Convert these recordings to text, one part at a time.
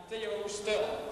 Theo Stel.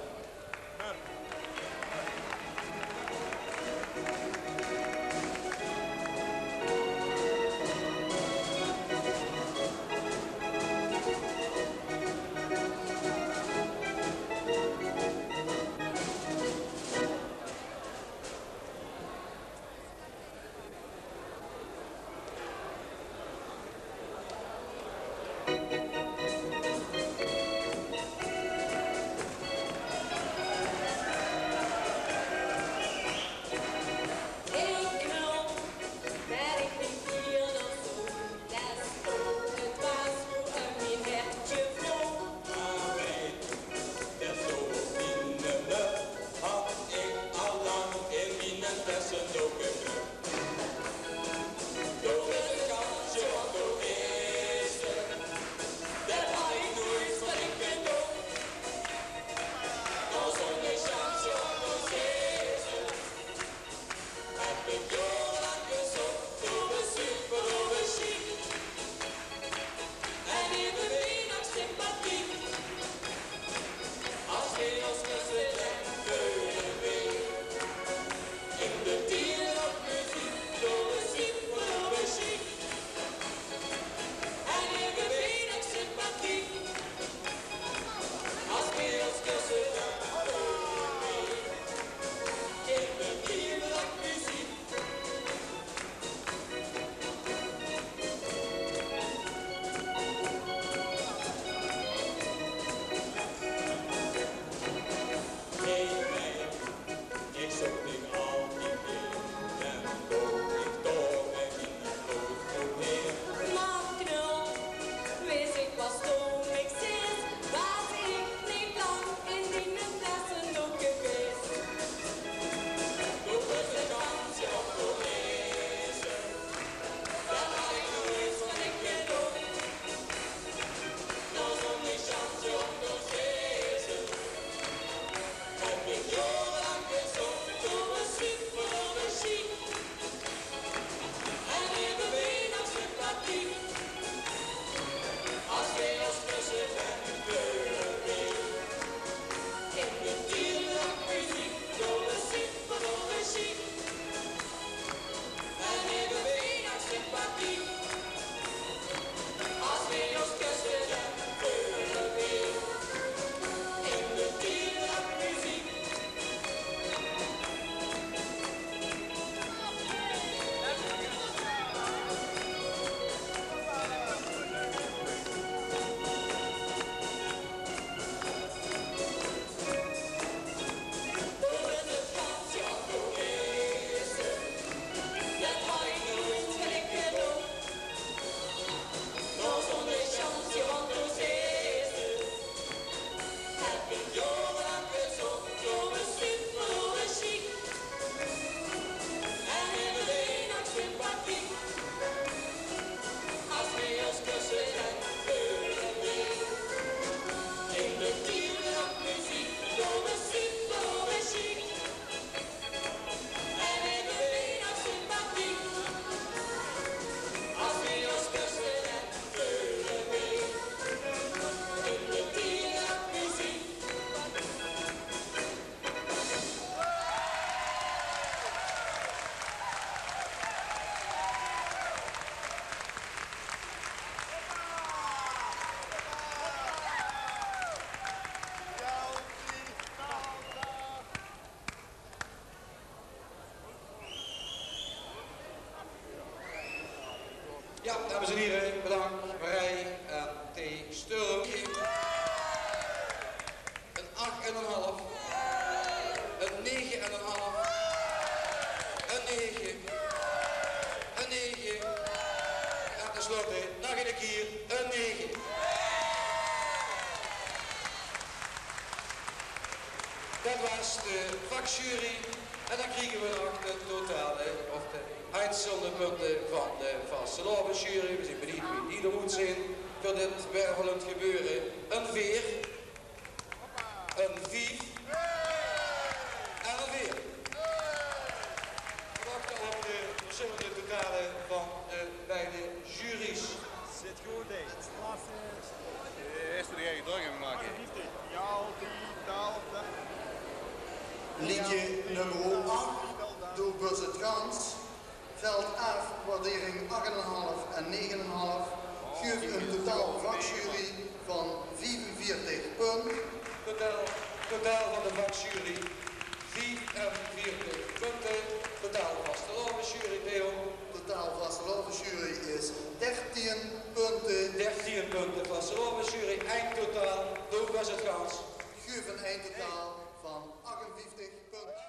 Ja, dames en heren, bedankt. Marij en T. Sturm. Een 8,5. Een 9,5. Een 9. Een 9. En tenslotte, nog een keer, een 9. Dat was de vakjury. En dan kregen we nog de totale, of de uitzonderpunten van de vastelovensjury. We zijn benieuwd wie die er moet zijn voor dit wervelend gebeuren. Een 4, een 5 en een 4. We wachten op de verschillende totalen van de beide juries. Zit goed, hè? Eerst de jij druk maken. Ja, Liedje nummer 8 door Bus het Gans. Veld F, waardering 8,5 en 9,5. Geeft een totaal vakjury van 45 punten. Totaal van de vakjury 44 punten. Totaal vastelovensjury, Theo. Totaal vastelovensjury is 13 punten. 13 punten vastelovensjury. Eindtotaal door Bus het Gans. Geeft een eindtotaal van 58 punten.